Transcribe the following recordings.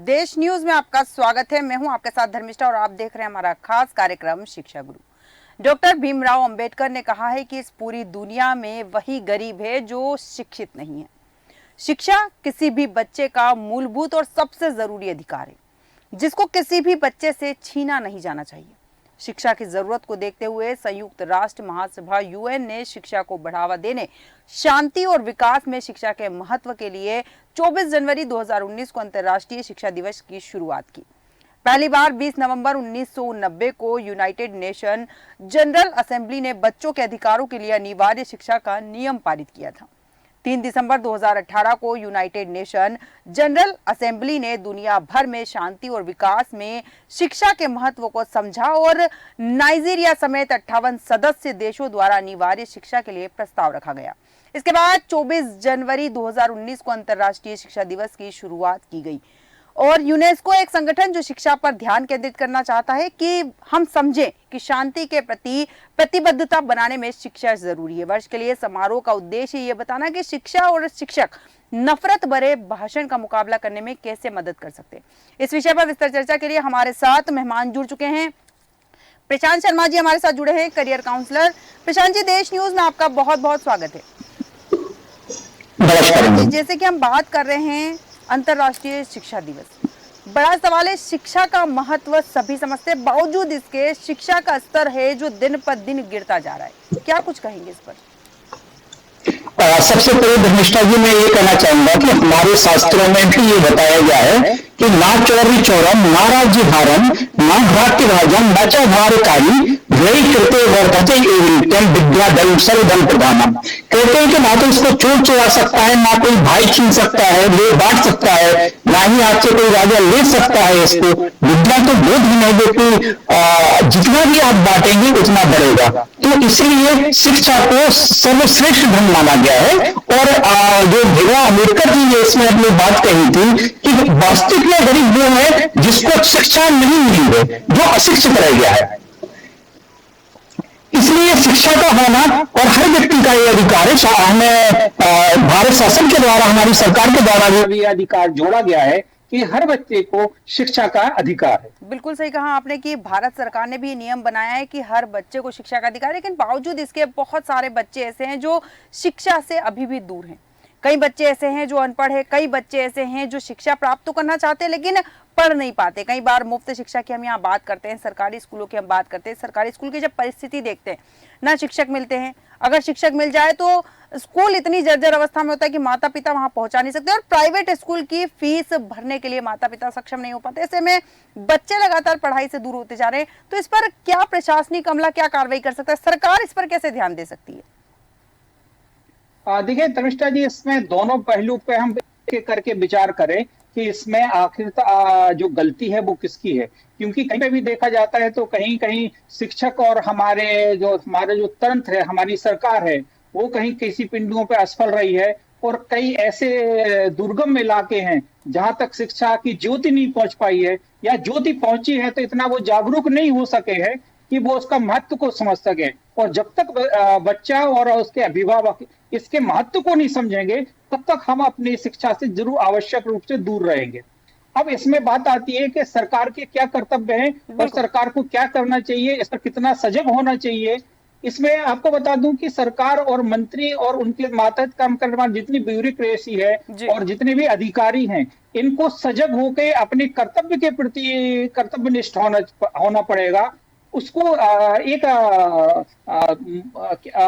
देश न्यूज में आपका स्वागत है। मैं हूं आपके साथ धर्मिष्ठा और आप देख रहे हैं हमारा खास कार्यक्रम शिक्षा गुरु। डॉक्टर भीमराव अंबेडकर ने कहा है कि इस पूरी दुनिया में वही गरीब है जो शिक्षित नहीं है। शिक्षा किसी भी बच्चे का मूलभूत और सबसे जरूरी अधिकार है जिसको किसी भी बच्चे से छीना नहीं जाना चाहिए। शिक्षा की जरूरत को देखते हुए संयुक्त राष्ट्र महासभा यूएन ने शिक्षा को बढ़ावा देने, शांति और विकास में शिक्षा के महत्व के लिए 24 जनवरी 2019 को अंतर्राष्ट्रीय शिक्षा दिवस की शुरुआत की। पहली बार 20 नवंबर 1990 को यूनाइटेड नेशन जनरल असेंबली ने बच्चों के अधिकारों के लिए अनिवार्य शिक्षा का नियम पारित किया था। 3 दिसंबर 2018 को यूनाइटेड नेशन जनरल असेंबली ने दुनिया भर में शांति और विकास में शिक्षा के महत्व को समझा और नाइजीरिया समेत 58 सदस्य देशों द्वारा अनिवार्य शिक्षा के लिए प्रस्ताव रखा गया। इसके बाद 24 जनवरी 2019 को अंतर्राष्ट्रीय शिक्षा दिवस की शुरुआत की गई और यूनेस्को एक संगठन जो शिक्षा पर ध्यान केंद्रित करना चाहता है कि हम समझें कि शांति के प्रति प्रतिबद्धता बनाने में शिक्षा जरूरी है। वर्ष के लिए समारोह का उद्देश्य ये बताना कि शिक्षा और शिक्षक नफरत भरे भाषण का मुकाबला करने में कैसे मदद कर सकते हैं। इस विषय पर विस्तार चर्चा के लिए हमारे साथ मेहमान जुड़ चुके हैं। प्रशांत शर्मा जी हमारे साथ जुड़े हैं, करियर काउंसलर। प्रशांत जी, देश न्यूज में आपका बहुत बहुत स्वागत है। जैसे कि हम बात कर रहे हैं अंतर्राष्ट्रीय शिक्षा दिवस, बड़ा सवाल है, शिक्षा का महत्व सभी समझते हैं, बावजूद इसके शिक्षा का स्तर है जो दिन पर दिन गिरता जा रहा है। क्या कुछ कहेंगे इस पर? सबसे पहले धर्मिष्ठा जी मैं ये कहना चाहूंगा कि हमारे शास्त्रों में भी ये बताया गया है कि ना चौरी चौरम, ना राज्य भारम, ना भ्रातृ भाजम, न च भारकारी वही कृत्य वर्धते एवं विद्या धन सर्वधन प्रधानम। कहते हैं कि ना तो इसको चोर चुरा सकता है, ना कोई भाई छीन सकता है, ले बांट सकता है, ना ही आपसे कोई राजा ले सकता है इसको। विद्या तो बोध ही नहीं देती, जितना भी आप बांटेंगे उतना बढ़ेगा। तो इसलिए शिक्षा को सर्वश्रेष्ठ धन माना गया है। और जो भीमराव अम्बेडकर जी ने इसमें अपनी बात कही थी कि वास्तविक में गरीब वो है जिसको शिक्षा नहीं मिली है, जो अशिक्षित रह गया है। इसलिए शिक्षा का होना और हर व्यक्ति का ये अधिकार है। हमें भारत शासन के द्वारा, हमारी सरकार के द्वारा भी अधिकार जोड़ा गया है कि हर बच्चे को शिक्षा का अधिकार है। बिल्कुल सही कहा आपने कि भारत सरकार ने भी नियम बनाया है कि हर बच्चे को शिक्षा का अधिकार है, लेकिन बावजूद इसके बहुत सारे बच्चे ऐसे हैं जो शिक्षा से अभी भी दूर हैं। कई बच्चे ऐसे हैं जो अनपढ़ है, कई बच्चे ऐसे हैं जो शिक्षा प्राप्त तो करना चाहते हैं लेकिन पढ़ नहीं पाते। कई बार मुफ्त शिक्षा की हम यहाँ बात करते हैं, सरकारी स्कूलों की हम बात करते हैं। सरकारी स्कूल की जब परिस्थिति देखते हैं, ना शिक्षक मिलते हैं, अगर शिक्षक मिल जाए तो स्कूल इतनी जर्जर अवस्था में होता है कि माता पिता वहां पहुंचा नहीं सकते और प्राइवेट स्कूल की फीस भरने के लिए माता पिता सक्षम नहीं हो पाते। ऐसे में बच्चे लगातार पढ़ाई से दूर होते जा रहे हैं। तो इस पर क्या प्रशासनिक अमला क्या कार्रवाई कर सकता है? सरकार इस पर कैसे ध्यान दे सकती है? देखिए धर्मिष्ठा जी, इसमें दोनों पहलू पे हम करके विचार करें कि इसमें आखिर जो गलती है वो किसकी है। क्योंकि कहीं पे भी देखा जाता है तो कहीं कहीं शिक्षक और हमारे जो तंत्र है, हमारी सरकार है, वो कहीं किसी बिंदुओं पे असफल रही है। और कई ऐसे दुर्गम इलाके हैं जहां तक शिक्षा की ज्योति नहीं पहुंच पाई है, या ज्योति पहुंची है तो इतना वो जागरूक नहीं हो सके हैं कि वो उसका महत्व को समझ सके। और जब तक बच्चा और उसके अभिभावक इसके महत्व को नहीं समझेंगे तब तक हम अपनी शिक्षा से जरूर आवश्यक रूप से दूर रहेंगे। अब इसमें बात आती है कि सरकार के क्या कर्तव्य हैं और सरकार को क्या करना चाहिए, इस पर कितना सजग होना चाहिए। इसमें आपको बता दूं कि सरकार और मंत्री और उनके मातहत काम करने वाले जितनी ब्यूरोक्रेसी है और जितने भी अधिकारी हैं, इनको सजग होकर अपने कर्तव्य के प्रति कर्तव्यनिष्ठ होना पड़ेगा। उसको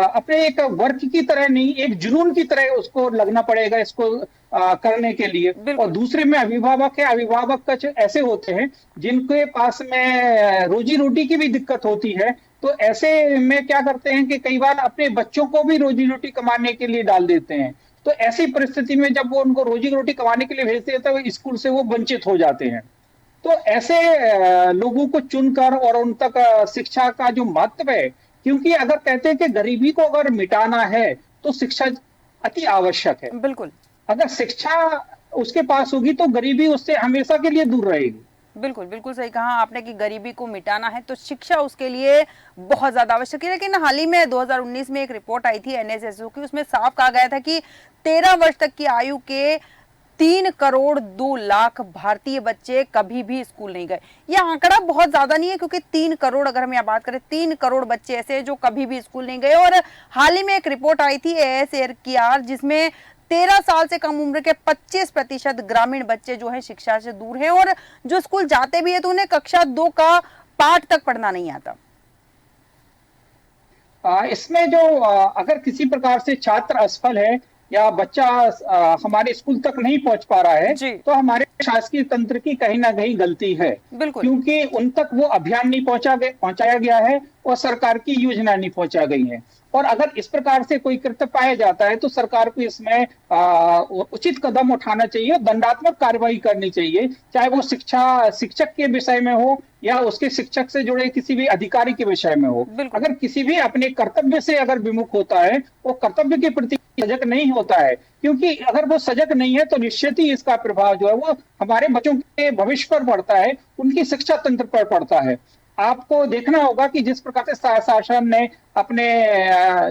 अपने एक वर्क की तरह नहीं, एक जुनून की तरह उसको लगना पड़ेगा इसको करने के लिए। और दूसरे में अभिभावक है, अभिभावक कुछ ऐसे होते हैं जिनके पास में रोजी रोटी की भी दिक्कत होती है। तो ऐसे में क्या करते हैं कि कई बार अपने बच्चों को भी रोजी रोटी कमाने के लिए डाल देते हैं। तो ऐसी परिस्थिति में जब वो उनको रोजी रोटी कमाने के लिए भेजते हैं तो स्कूल से वो वंचित हो जाते हैं। तो ऐसे लोगों को चुनकर और उन तक शिक्षा का जो महत्व है, क्योंकि अगर कहते हैं कि गरीबी को अगर मिटाना है तो शिक्षा अति आवश्यक है। बिल्कुल, अगर शिक्षा उसके पास होगी तो गरीबी उससे हमेशा के लिए दूर रहेगी। बिल्कुल बिल्कुल सही कहा आपने कि गरीबी को मिटाना है तो शिक्षा उसके लिए बहुत ज्यादा आवश्यक है। लेकिन हाल ही में 2019 में एक रिपोर्ट आई थी एनएसएसओ की, उसमें साफ कहा गया था कि 13 वर्ष तक की आयु के 3,02,00,000 भारतीय बच्चे कभी भी स्कूल नहीं गए। यह आंकड़ा बहुत ज्यादा नहीं है, क्योंकि 3 करोड़, अगर हम यहाँ बात करें, 3 करोड़ बच्चे ऐसे हैं जो कभी भी स्कूल नहीं गए। और हाल ही में एक रिपोर्ट आई थी ASAR जिसमें 13 साल से कम उम्र के 25% ग्रामीण बच्चे जो है शिक्षा से दूर हैं, और जो स्कूल जाते भी है तो उन्हें कक्षा 2 का पाठ तक पढ़ना नहीं आता। इसमें जो अगर किसी प्रकार से छात्र असफल है या बच्चा हमारे स्कूल तक नहीं पहुंच पा रहा है, तो हमारे शासकीय तंत्र की कहीं ना कहीं गलती है, क्योंकि उन तक वो अभियान नहीं पहुंचाया गया है और सरकार की योजना नहीं पहुंचा गई है। और अगर इस प्रकार से कोई कृत्य पाया जाता है तो सरकार को इसमें उचित कदम उठाना चाहिए, दंडात्मक कार्रवाई करनी चाहिए, चाहे वो शिक्षक के विषय में हो या उसके शिक्षक से जुड़े किसी भी अधिकारी के विषय में हो। अगर किसी भी अपने कर्तव्य से अगर विमुख होता है, वो कर्तव्य के प्रति सजग नहीं होता है, क्योंकि अगर वो सजग नहीं है तो निश्चित ही इसका प्रभाव जो है वो हमारे बच्चों के भविष्य पर पड़ता है, उनकी शिक्षा तंत्र पर पड़ता है। आपको देखना होगा कि जिस प्रकार से शासन ने अपने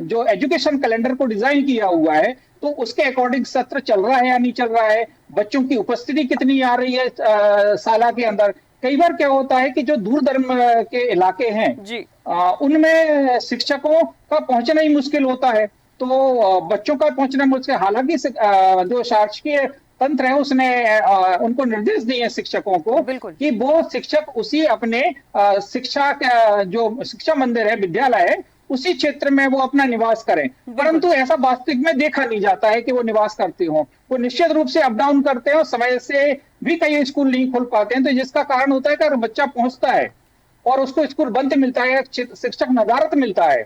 जो एजुकेशन कैलेंडर को डिजाइन किया हुआ है, तो उसके अकॉर्डिंग सत्र चल रहा है या नहीं चल रहा है, बच्चों की उपस्थिति कितनी आ रही है साला के अंदर। कई बार क्या होता है कि जो दूर दराज के इलाके हैं उनमें शिक्षकों का पहुंचना ही मुश्किल होता है, तो बच्चों का पहुंचना मुश्किल। हालांकि जो शासकीय तंत्र है उसने उनको निर्देश दिए शिक्षकों को कि वो शिक्षक उसी अपने शिक्षा मंदिर है, विद्यालय है, उसी क्षेत्र में वो अपना निवास करें, परंतु ऐसा वास्तविक में देखा नहीं जाता है कि वो निवास करते हो। वो निश्चित रूप से अप डाउन करते हैं और समय से भी कई स्कूल नहीं खोल पाते हैं, तो जिसका कारण होता है कि अगर बच्चा पहुंचता है और उसको स्कूल बंद मिलता है, शिक्षक नदारत मिलता है,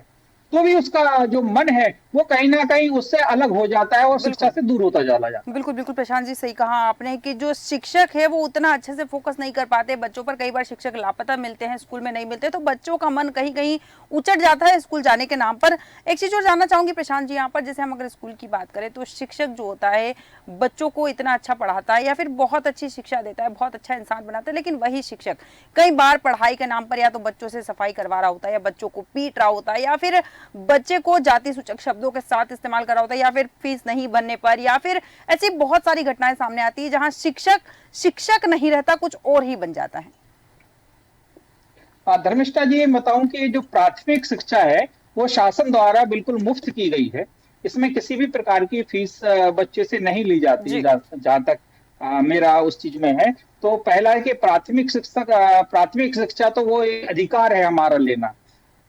तो भी उसका जो मन है वो कहीं ना कहीं उससे अलग हो जाता है और शिक्षा से दूर होता चला जाता है। बिल्कुल बिल्कुल प्रशांत जी, सही कहा आपने कि जो शिक्षक है वो उतना अच्छे से फोकस नहीं कर पाते बच्चों पर। कई बार शिक्षक लापता मिलते हैं, स्कूल में नहीं मिलते, तो बच्चों का मन कहीं कहीं उचट जाता है स्कूल जाने के नाम पर। एक चीज और जानना चाहूंगी प्रशांत जी यहाँ पर, जैसे हम अगर स्कूल की बात करें तो शिक्षक जो होता है बच्चों को इतना अच्छा पढ़ाता है या फिर बहुत अच्छी शिक्षा देता है, बहुत अच्छा इंसान बनाता है, लेकिन वही शिक्षक कई बार पढ़ाई के नाम पर या तो बच्चों से सफाई करवा रहा होता है, या बच्चों को पीट रहा होता है, या फिर बच्चे को जाति सूचक शब्दों के साथ इस्तेमाल कर रहा होता है, या फिर फीस नहीं भरने पर, या फिर ऐसी बहुत सारी घटनाएं सामने आती है जहां शिक्षक नहीं रहता, कुछ और ही बन जाता है। धर्मिष्ठा जी, बताऊं कि जो प्राथमिक शिक्षा है वो शासन द्वारा बिल्कुल मुफ्त की गई है। इसमें किसी भी प्रकार की फीस बच्चे से नहीं ली जाती, जहां तक मेरा उस चीज में है। तो पहला है कि प्राथमिक शिक्षा तो वो एक अधिकार है हमारा लेना।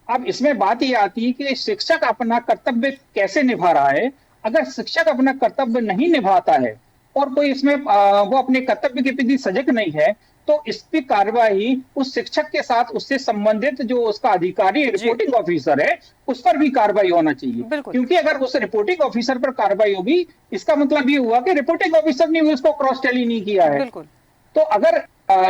अब इसमें बात ये आती है कि शिक्षक अपना कर्तव्य कैसे निभा रहा है। अगर शिक्षक अपना कर्तव्य नहीं निभाता है और कोई इसमें वो अपने कर्तव्य के प्रति सजग नहीं है, तो इसकी कार्रवाई उस शिक्षक के साथ उससे संबंधित जो उसका अधिकारी रिपोर्टिंग ऑफिसर है उस पर भी कार्रवाई होना चाहिए। क्योंकि अगर उस रिपोर्टिंग ऑफिसर पर कार्रवाई होगी, इसका मतलब ये हुआ कि रिपोर्टिंग ऑफिसर ने उसको क्रॉस टैली नहीं किया है। तो अगर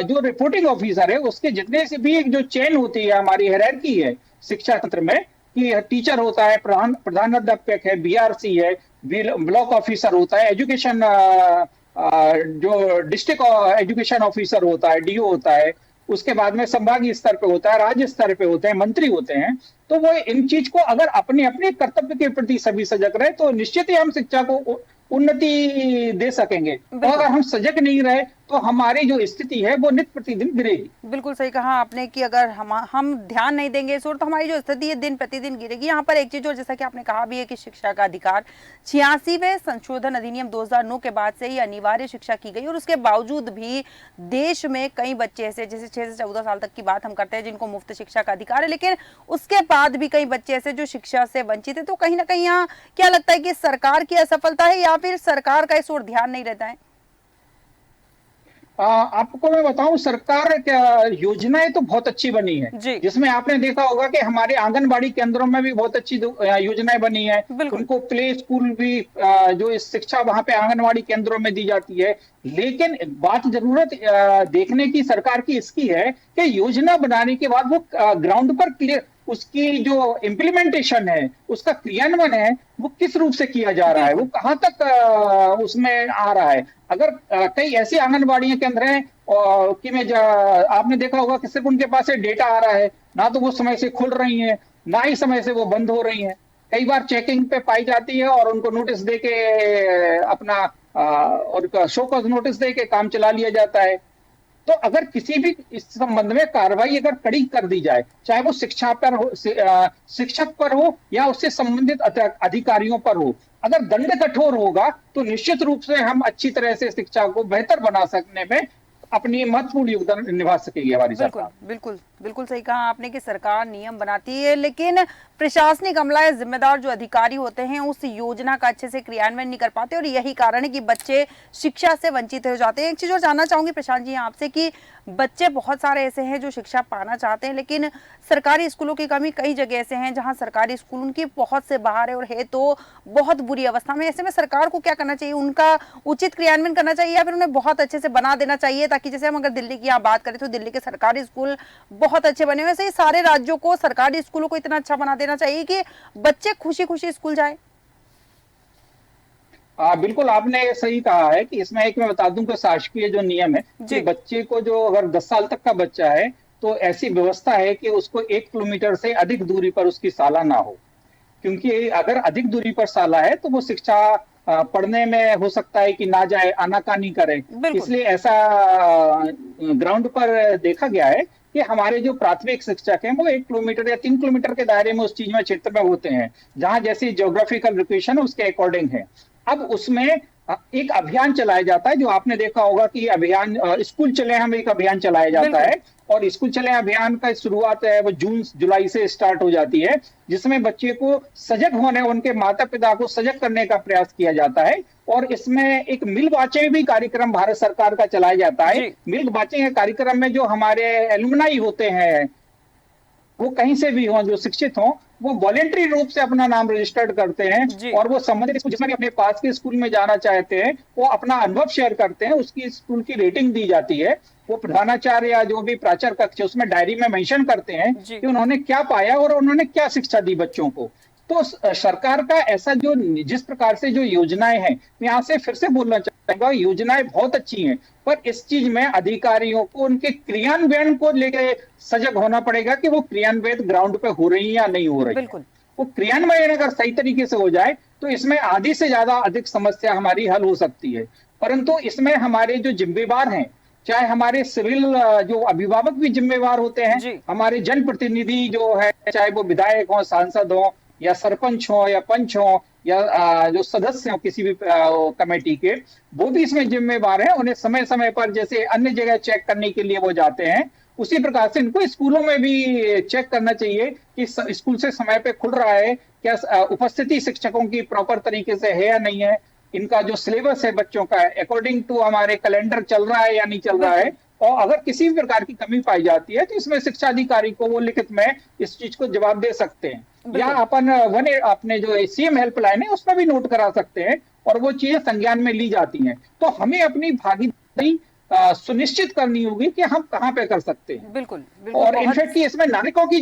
जो रिपोर्टिंग ऑफिसर है उसके जितने से भी जो चेन होती है, हमारी हायरार्की है शिक्षा तंत्र में, कि टीचर होता है, प्रधानाध्यापक है, बीआरसी है, ब्लॉक ऑफिसर होता है, एजुकेशन जो डिस्ट्रिक्ट एजुकेशन ऑफिसर होता है, डीओ होता है, उसके बाद में संभागीय स्तर पे होता है, राज्य स्तर पे होते हैं, मंत्री होते हैं। तो वो इन चीज को अगर अपने अपने कर्तव्य के प्रति सभी सजग रहे तो निश्चित ही हम शिक्षा को उन्नति दे सकेंगे। और अगर हम सजग नहीं रहे तो हमारी जो स्थिति है वो नित्य प्रतिदिन गिरेगी। बिल्कुल सही कहा आपने कि अगर हम ध्यान नहीं देंगे इस ओर तो हमारी जो स्थिति है दिन प्रतिदिन गिरेगी। यहाँ पर एक चीज और जैसा कि आपने कहा भी है कि शिक्षा का अधिकार 86वें संशोधन अधिनियम 2009 के बाद से ही अनिवार्य शिक्षा की गई, और उसके बावजूद भी देश में कई बच्चे ऐसे, जैसे 6 से 14 साल तक की बात हम करते हैं, जिनको मुफ्त शिक्षा का अधिकार है, लेकिन उसके बाद भी कई बच्चे ऐसे जो शिक्षा से वंचित है। तो कहीं ना कहीं यहाँ क्या लगता है कि सरकार की असफलता है या फिर सरकार का इस ओर ध्यान नहीं रहता है? आपको मैं बताऊं, सरकार योजनाएं तो बहुत अच्छी बनी है, जिसमें आपने देखा होगा कि हमारे आंगनबाड़ी केंद्रों में भी बहुत अच्छी योजनाएं बनी है। उनको प्ले स्कूल भी जो इस शिक्षा वहां पे आंगनबाड़ी केंद्रों में दी जाती है। लेकिन बात जरूरत देखने की सरकार की इसकी है कि योजना बनाने के बाद वो ग्राउंड पर क्लियर उसकी जो इम्प्लीमेंटेशन है, उसका क्रियान्वयन है, वो किस रूप से किया जा रहा है, वो कहाँ तक उसमें आ रहा है। अगर कई ऐसी आंगनबाड़ी केंद्र हैं कि आपने देखा होगा कि सिर्फ उनके पास डेटा आ रहा है, ना तो वो समय से खुल रही हैं, ना ही समय से वो बंद हो रही हैं। कई बार चेकिंग पे पाई जाती है और उनको नोटिस दे के अपना और शो कॉज नोटिस दे के काम चला लिया जाता है। तो अगर किसी भी इस संबंध में कार्रवाई अगर कड़ी कर दी जाए, चाहे वो शिक्षा पर हो, शिक्षक पर हो या उससे संबंधित अधिकारियों पर हो, अगर दंड कठोर होगा तो निश्चित रूप से हम अच्छी तरह से शिक्षा को बेहतर बना सकने में अपनी महत्वपूर्ण योगदान निभा सकेगी हमारी बिल्कुल सरकार। बिल्कुल बिल्कुल सही कहा आपने कि सरकार नियम बनाती है, लेकिन प्रशासनिक अमला या जिम्मेदार जो अधिकारी होते हैं उस योजना का अच्छे से क्रियान्वयन नहीं कर पाते, और यही कारण है कि बच्चे शिक्षा से वंचित हो जाते हैं। एक चीज और जानना चाहूंगी प्रशांत जी आपसे कि बच्चे बहुत सारे ऐसे हैं जो शिक्षा पाना चाहते हैं, लेकिन सरकारी स्कूलों की कमी कई जगह ऐसे हैं जहां सरकारी स्कूल उनकी पहुंच से बाहर है और है तो बहुत बुरी अवस्था में। ऐसे में सरकार को क्या करना चाहिए? उनका उचित क्रियान्वयन करना चाहिए या फिर उन्हें बहुत अच्छे से बना देना चाहिए, ताकि जैसे हम अगर दिल्ली की यहाँ बात करें तो दिल्ली के सरकारी स्कूल बहुत अच्छे बने हुए, वैसे ही सारे राज्यों को सरकारी स्कूलों को इतना अच्छा बना देना चाहिए कि बच्चे खुशी खुशी स्कूल जाए। बिल्कुल आपने सही कहा है कि इसमें एक मैं बता दूं कि शासकीय जो नियम है कि बच्चे को जो अगर 10 साल तक का बच्चा है तो ऐसी व्यवस्था है कि उसको 1 किलोमीटर से अधिक दूरी पर उसकी शाला ना हो, क्योंकि अगर अधिक दूरी पर शाला है तो वो शिक्षा पढ़ने में हो सकता है कि ना जाए, आनाकानी करे। इसलिए ऐसा ग्राउंड पर देखा गया है कि हमारे जो प्राथमिक शिक्षक हैं वो 1 किलोमीटर या 3 किलोमीटर के दायरे में उस चीज में क्षेत्र में होते हैं जहां जैसी ज्योग्राफिकल लोकेशन है उसके अकॉर्डिंग है। अब उसमें एक अभियान चलाया जाता है, जो आपने देखा होगा कि अभियान स्कूल चले हम एक अभियान चलाया जाता है, और स्कूल चले अभियान का शुरुआत है वो जून जुलाई से स्टार्ट हो जाती है, जिसमें बच्चे को सजग होने, उनके माता पिता को सजग करने का प्रयास किया जाता है। और इसमें एक मिल्क बाँचे भी कार्यक्रम भारत सरकार का चलाया जाता है। मिल्क बाँचे के कार्यक्रम में जो हमारे एलुमनाई होते हैं वो कहीं से भी हों, जो शिक्षित हों, वो वॉलेंटरी रूप से अपना नाम रजिस्टर्ड करते हैं और वो संबंधित स्कूल जिसमें भी अपने पास के स्कूल में जाना चाहते हैं वो अपना अनुभव शेयर करते हैं। उसकी स्कूल की रेटिंग दी जाती है, वो प्रधानाचार्य या जो भी प्राचार्य कक्ष है उसमें डायरी में मेंशन करते हैं कि उन्होंने क्या पाया और उन्होंने क्या शिक्षा दी बच्चों को। तो सरकार का ऐसा जो जिस प्रकार से जो योजनाएं हैं, यहाँ से फिर से बोलना चाहूंगा, योजनाएं बहुत अच्छी हैं, पर इस चीज में अधिकारियों को उनके क्रियान्वयन को लेकर सजग होना पड़ेगा कि वो क्रियान्वयन ग्राउंड पे हो रही है या नहीं हो रही है। वो क्रियान्वयन अगर सही तरीके से हो जाए तो इसमें आधी से ज्यादा अधिक समस्या हमारी हल हो सकती है। परंतु इसमें हमारे जो जिम्मेवार हैं, चाहे हमारे सिविल जो अभिभावक भी जिम्मेवार होते हैं, हमारे जनप्रतिनिधि जो है, चाहे वो विधायक हो, सांसद हो या सरपंच हो या पंच हो या जो सदस्य हो किसी भी कमेटी के, वो भी इसमें जिम्मेवार हैं। उन्हें समय समय पर जैसे अन्य जगह चेक करने के लिए वो जाते हैं, उसी प्रकार से इनको स्कूलों में भी चेक करना चाहिए कि स्कूल से समय पे खुल रहा है क्या, उपस्थिति शिक्षकों की प्रॉपर तरीके से है या नहीं है, इनका जो सिलेबस है बच्चों का अकॉर्डिंग टू हमारे कैलेंडर चल रहा है या नहीं चल रहा है। और अगर किसी भी प्रकार की कमी पाई जाती है तो इसमें शिक्षा अधिकारी को वो लिखित में इस चीज को जवाब दे सकते हैं, या अपन अपने जो सीएम हेल्पलाइन है उसमें भी नोट करा सकते हैं और वो चीजें संज्ञान में ली जाती हैं। तो हमें अपनी भागीदारी सुनिश्चित करनी होगी कि हम कहाँ पे कर सकते हैं। बिल्कुल और इनफैक्ट इसमें नागरिकों की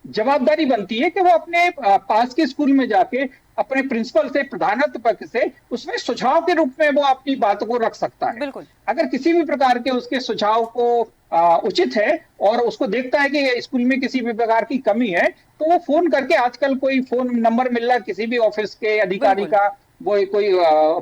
जवाबदारी बनती है कि वो अपने पास के स्कूल में जाके अपने प्रिंसिपल से, प्रधानाध्यापक से उसमें सुझाव के रूप में वो अपनी बात को रख सकता है। अगर किसी भी प्रकार के उसके सुझाव को उचित है और उसको देखता है कि स्कूल में किसी भी प्रकार की कमी है तो वो फोन करके, आजकल कोई फोन नंबर मिल रहा है किसी भी ऑफिस के अधिकारी का, वो कोई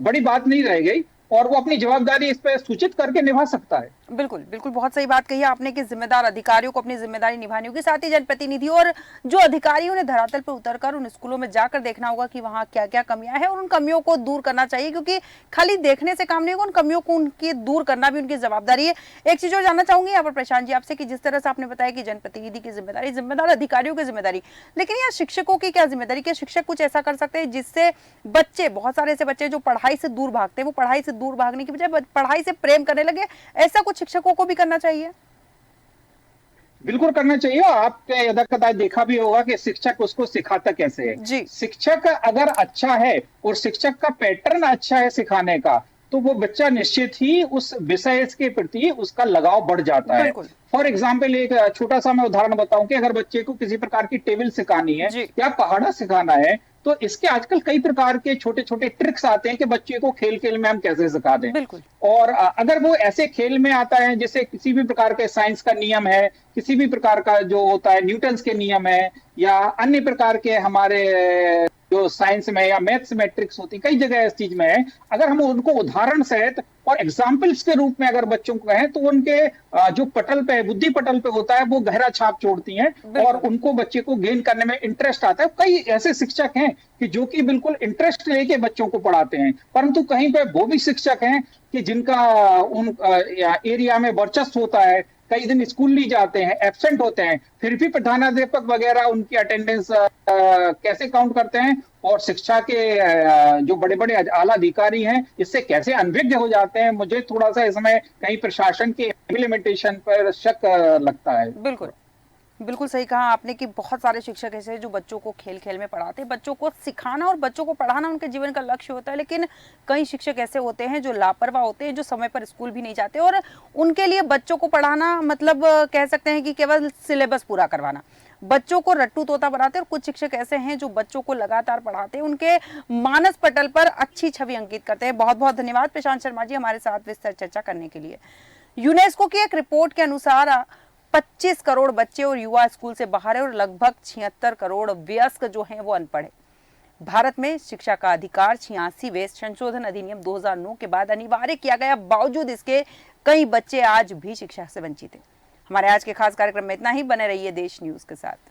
बड़ी बात नहीं रह गई, और वो अपनी जवाबदारी इस पर सूचित करके निभा सकता है। बिल्कुल बिल्कुल बहुत सही बात कही है आपने कि जिम्मेदार अधिकारियों को अपनी जिम्मेदारी निभानी होगी, साथ ही जनप्रतिनिधि और जो अधिकारी उन्हें धरातल पर उतरकर उन स्कूलों में जाकर देखना होगा कि वहाँ क्या क्या कमियां हैं और उन कमियों को दूर करना चाहिए, क्योंकि खाली देखने से काम नहीं होगा, उन कमियों को उनकी दूर करना भी उनकी जवाबदारी है। एक चीज और जानना चाहूंगी यहाँ पर प्रशांत जी आपसे कि जिस तरह से आपने बताया कि जनप्रतिनिधि की जिम्मेदारी, जिम्मेदार अधिकारियों की जिम्मेदारी, लेकिन यहाँ शिक्षकों की क्या जिम्मेदारी? क्या शिक्षक कुछ ऐसा कर सकते हैं जिससे बच्चे, बहुत सारे ऐसे बच्चे जो पढ़ाई से दूर भागते हैं, वो पढ़ाई से दूर भागने की बजाय पढ़ाई से प्रेम करने लगे, ऐसा कुछ शिक्षकों को भी करना चाहिए? बिल्कुल करना चाहिए। आपने यदाकदा देखा भी होगा कि शिक्षक उसको सिखाता कैसे है। शिक्षक अगर अच्छा है और शिक्षक का पैटर्न अच्छा है सिखाने का, तो वो बच्चा निश्चित ही उस विषय के प्रति उसका लगाव बढ़ जाता है। फॉर एग्जाम्पल एक छोटा सा मैं उदाहरण बताऊं कि अगर बच्चे को किसी प्रकार की टेबल सिखानी है या पहाड़ा सिखाना है, तो इसके आजकल कई प्रकार के छोटे छोटे ट्रिक्स आते हैं कि बच्चे को खेल खेल में हम कैसे सिखा दें। और अगर वो ऐसे खेल में आता है जैसे किसी भी प्रकार के साइंस का नियम है, किसी भी प्रकार का जो होता है न्यूटन्स के नियम है, या अन्य प्रकार के हमारे जो साइंस में या मैथ्स में ट्रिक्स होती, कई जगह इस चीज में है। अगर हम उनको उदाहरण सहित और एग्जाम्पल्स के रूप में अगर बच्चों को कहें तो उनके जो पटल पे, बुद्धि पटल पे होता है, वो गहरा छाप छोड़ती हैं और उनको बच्चे को गेन करने में इंटरेस्ट आता है। कई ऐसे शिक्षक हैं कि जो कि बिल्कुल इंटरेस्ट लेके बच्चों को पढ़ाते हैं, परंतु कहीं पे वो भी शिक्षक हैं कि जिनका उन एरिया में वर्चस्व होता है, कई दिन स्कूल नहीं जाते हैं, एब्सेंट होते हैं, फिर भी प्रधानाध्यापक वगैरह उनकी अटेंडेंस कैसे काउंट करते हैं, और शिक्षा के जो बड़े बड़े आला अधिकारी हैं इससे कैसे अनभिज्ञ हो जाते हैं। मुझे थोड़ा सा इसमें कहीं प्रशासन के इम्प्लीमेंटेशन पर शक लगता है। बिल्कुल बिल्कुल सही कहा आपने कि बहुत सारे शिक्षक ऐसे हैं जो बच्चों को खेल खेल में पढ़ाते हैं। बच्चों को सिखाना और बच्चों को पढ़ाना उनके जीवन का लक्ष्य होता है, लेकिन कई शिक्षक ऐसे होते हैं जो लापरवाह होते हैं, जो समय पर स्कूल भी नहीं जाते, और उनके लिए बच्चों को पढ़ाना मतलब कह सकते हैं कि केवल सिलेबस पूरा करवाना, बच्चों को रट्टू तोता बनाते हैं। और कुछ शिक्षक ऐसे हैं जो बच्चों को लगातार पढ़ाते हैं, उनके मानस पटल पर अच्छी छवि अंकित करते हैं। बहुत बहुत धन्यवाद प्रशांत शर्मा जी हमारे साथ विस्तार चर्चा करने के लिए। यूनेस्को की एक रिपोर्ट के अनुसार 25 करोड़ बच्चे और युवा स्कूल से बाहर है और लगभग 76 करोड़ वयस्क जो हैं वो अनपढ़ है। भारत में शिक्षा का अधिकार 86वें संशोधन अधिनियम 2009 के बाद अनिवार्य किया गया, बावजूद इसके कई बच्चे आज भी शिक्षा से वंचित हैं। हमारे आज के खास कार्यक्रम में इतना ही। बने रहिए देश न्यूज के साथ।